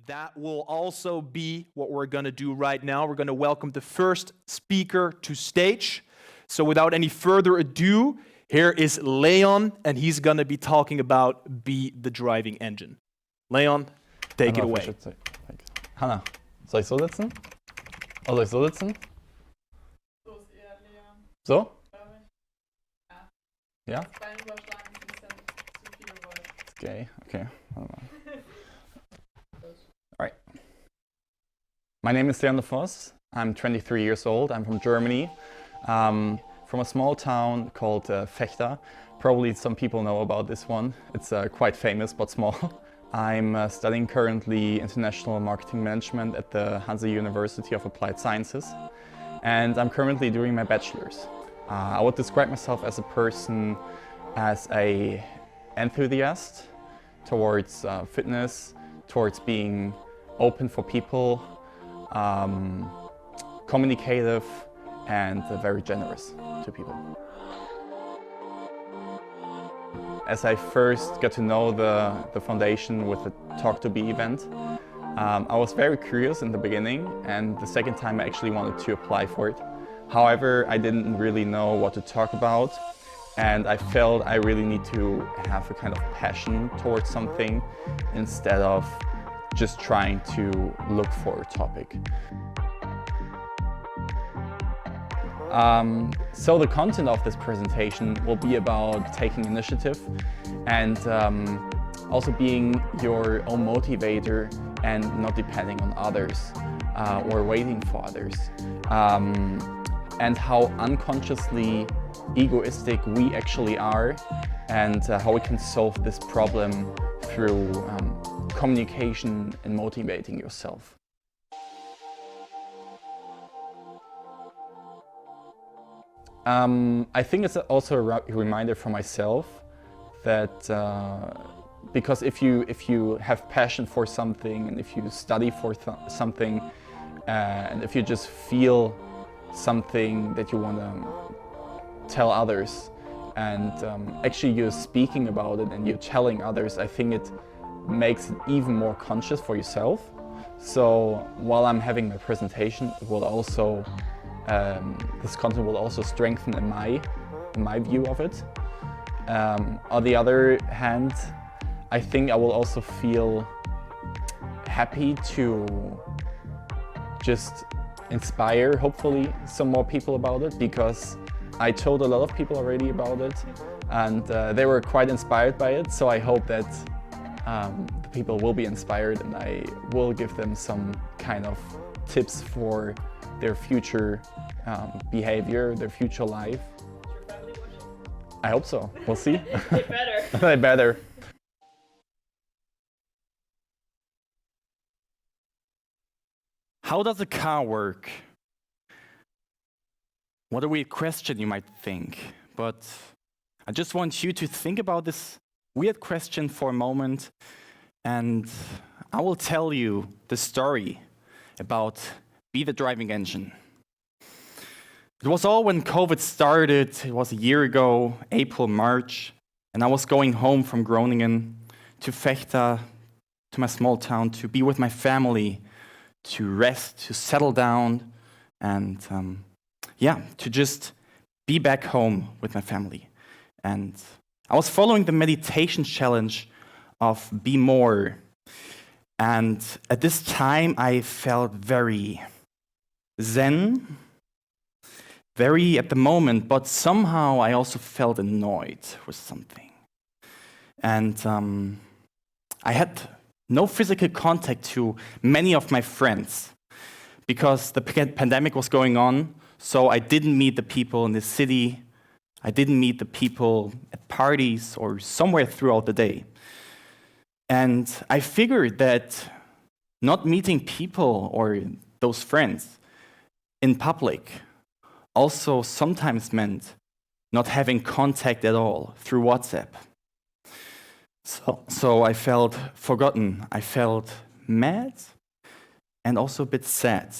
that will also be what we're going to do right now. We're going to welcome the first speaker to stage. So without any further ado, here is Leon, and he's going to be talking about Be the Driving Engine. Leon, take it away. Hanna, soll ich so sitzen? Oder soll ich so sitzen? So ist eher Leon. So? Glaube ich. Ja. Ja? Das Bein überschlagen ist ein bisschen zu viel gewollt. Okay, okay. Warte mal. All right. My name is Leon de Vos. I'm 23 years old. I'm from Germany, from a small town called Vechta. Probably some people know about this one. It's quite famous but small. I'm studying currently International Marketing Management at the Hansa University of Applied Sciences, and I'm currently doing my bachelor's. I would describe myself as a person, as an enthusiast towards fitness, towards being open for people, communicative, and very generous to people. As I first got to know the foundation with the Talk2be event, I was very curious in the beginning, and the second time I actually wanted to apply for it. However, I didn't really know what to talk about, and I felt I really need to have a kind of passion towards something instead of just trying to look for a topic. So the content of this presentation will be about taking initiative and also being your own motivator and not depending on others or waiting for others. And how unconsciously egoistic we actually are, and how we can solve this problem through communication and motivating yourself. I think it's also a reminder for myself that because if you have passion for something, and if you study for something, and if you just feel something that you want to tell others, and actually you're speaking about it and you're telling others, I think it makes it even more conscious for yourself. So while I'm having my presentation, it will also this content will also strengthen in my view of it. On the other hand, I think I will also feel happy to just inspire, hopefully, some more people about it, because I told a lot of people already about it, and they were quite inspired by it. So I hope that the people will be inspired, and I will give them some kind of tips for their future behavior, their future life. I hope so. We'll see. They better. They better. How does a car work? What a weird question, you might think. But I just want you to think about this weird question for a moment, and I will tell you the story about Be the Driving Engine. It was all when COVID started. It was a year ago, April, March, and I was going home from Groningen to Vechta, to my small town, to be with my family, to rest, to settle down, and to just be back home with my family. And I was following the meditation challenge of BeMore, and at this time I felt very zen, very at the moment, but somehow I also felt annoyed with something. And I had no physical contact to many of my friends because the pandemic was going on, so I didn't meet the people in the city, I didn't meet the people at parties or somewhere throughout the day. And I figured that not meeting people or those friends in public also sometimes meant not having contact at all through WhatsApp. So I felt forgotten, I felt mad and also a bit sad.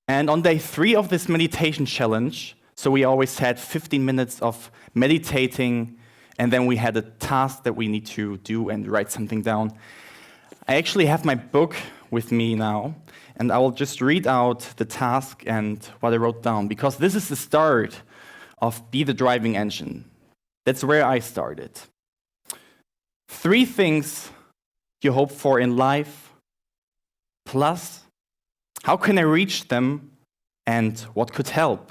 And on day 3 of this meditation challenge, so we always had 15 minutes of meditating, and then we had a task that we need to do and write something down. I actually have my book with me now, and I will just read out the task and what I wrote down, because this is the start of Be the Driving Engine. That's where I started. 3 things you hope for in life, plus how can I reach them and what could help?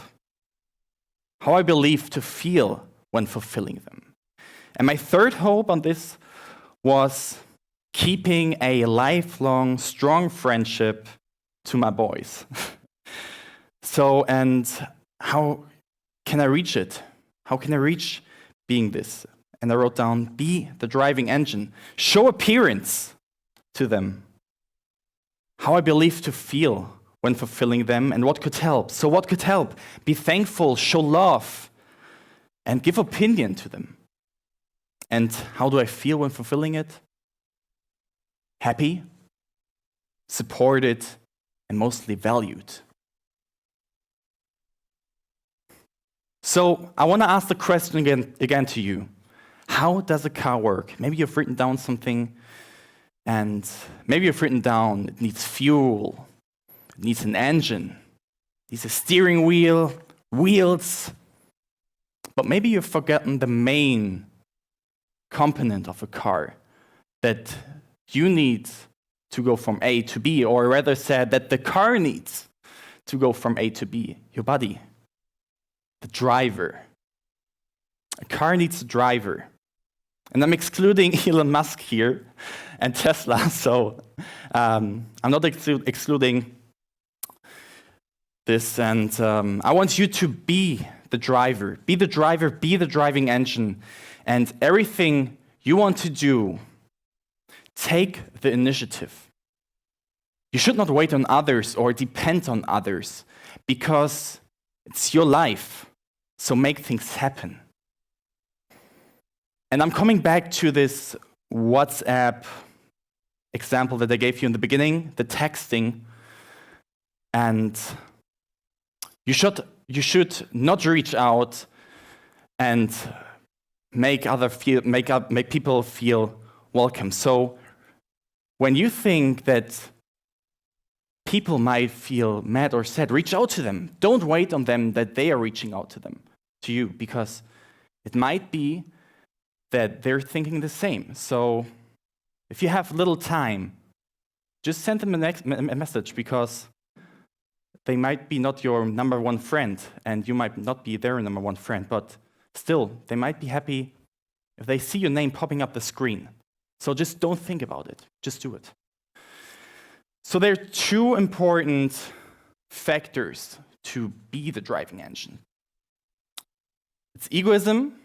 How I believe to feel when fulfilling them. And my 3rd hope on this was keeping a lifelong, strong friendship to my boys. So, and how can I reach it? How can I reach being this? And I wrote down, be the driving engine. Show appearance to them. How I believe to feel when fulfilling them and what could help. So what could help? Be thankful, show love, and give opinion to them. And how do I feel when fulfilling it? Happy, supported, and mostly valued. So I want to ask the question again to you. How does a car work? Maybe you've written down something, and maybe you've written down it needs fuel, it needs an engine, it needs a steering wheel, wheels. But maybe you've forgotten the main component of a car that you need to go from A to B, or rather said that the car needs to go from A to B, your body, the driver. A car needs a driver. And I'm excluding Elon Musk here and Tesla, so I'm not excluding this. And I want you to be the driver, be the driving engine. And everything you want to do, take the initiative. You should not wait on others or depend on others, because it's your life. So make things happen. And I'm coming back to this WhatsApp example that I gave you in the beginning, the texting. And you should not reach out and make people feel welcome. So when you think that people might feel mad or sad, reach out to them. Don't wait on them that they are reaching out to you, because it might be that they're thinking the same. So if you have little time, just send them a message, because they might be not your number 1 friend, and you might not be their number 1 friend, but still, they might be happy if they see your name popping up the screen. So just don't think about it, just do it. So there are 2 important factors to be the driving engine. It's egoism,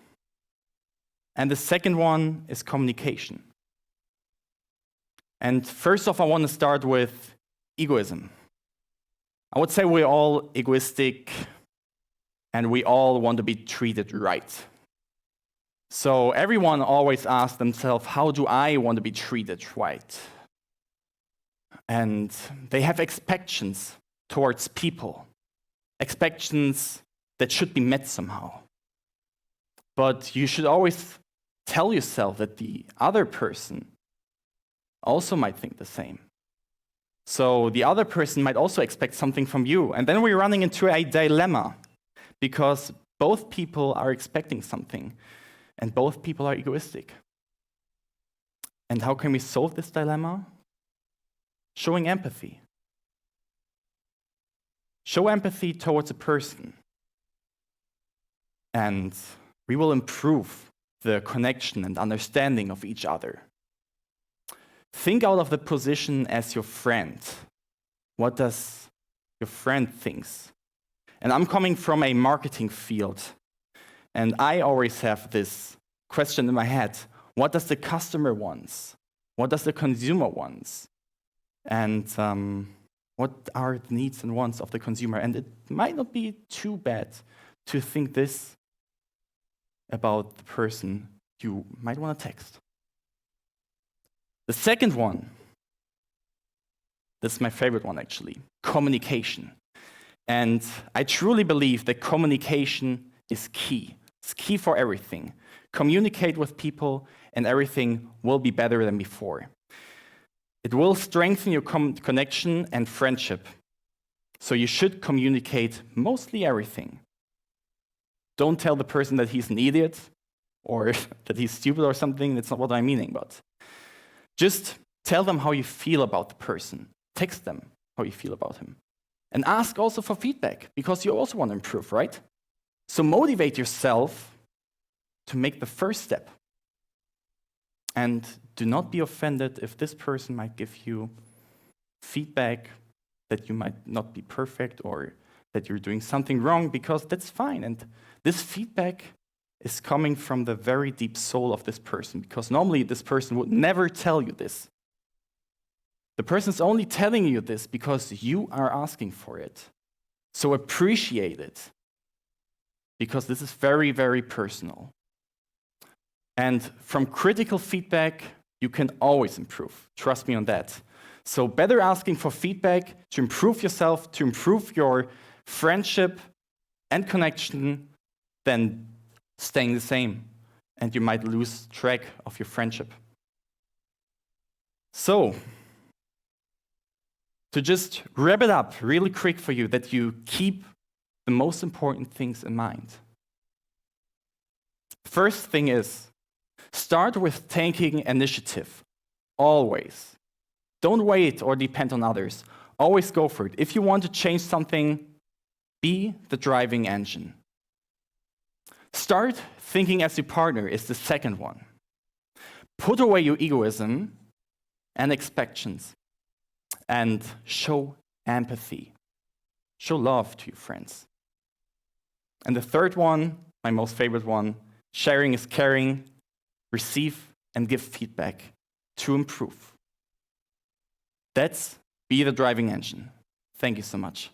and the second one is communication. And first off, I want to start with egoism. I would say we're all egoistic, and we all want to be treated right. So everyone always asks themselves, how do I want to be treated right? And they have expectations towards people, expectations that should be met somehow. But you should always tell yourself that the other person also might think the same. So the other person might also expect something from you. And then we're running into a dilemma, because both people are expecting something, and both people are egoistic. And how can we solve this dilemma? Showing empathy. Show empathy towards a person, and we will improve the connection and understanding of each other. Think out of the position as your friend. What does your friend think? And I'm coming from a marketing field, and I always have this question in my head. What does the customer want? What does the consumer want? And what are the needs and wants of the consumer? And it might not be too bad to think this about the person you might want to text. The second one, this is my favorite one actually, communication. And I truly believe that communication is key. It's key for everything. Communicate with people and everything will be better than before. It will strengthen your connection and friendship. So you should communicate mostly everything. Don't tell the person that he's an idiot or that he's stupid or something. That's not what I'm meaning, but just tell them how you feel about the person. Text them how you feel about him. And ask also for feedback, because you also want to improve, right? So motivate yourself to make the first step. And do not be offended if this person might give you feedback that you might not be perfect or that you're doing something wrong, because that's fine. And this feedback is coming from the very deep soul of this person, because normally this person would never tell you this. The person's only telling you this because you are asking for it. So appreciate it, because this is very, very personal. And from critical feedback, you can always improve. Trust me on that. So better asking for feedback to improve yourself, to improve your friendship and connection, than staying the same. And you might lose track of your friendship. So, to just wrap it up really quick for you, that you keep the most important things in mind. First thing is, start with taking initiative, always. Don't wait or depend on others. Always go for it. If you want to change something, be the driving engine. Start thinking as your partner is the second one. Put away your egoism and expectations and show empathy. Show love to your friends. And the third one, my most favorite one, sharing is caring. Receive and give feedback to improve. That's be the driving engine. Thank you so much.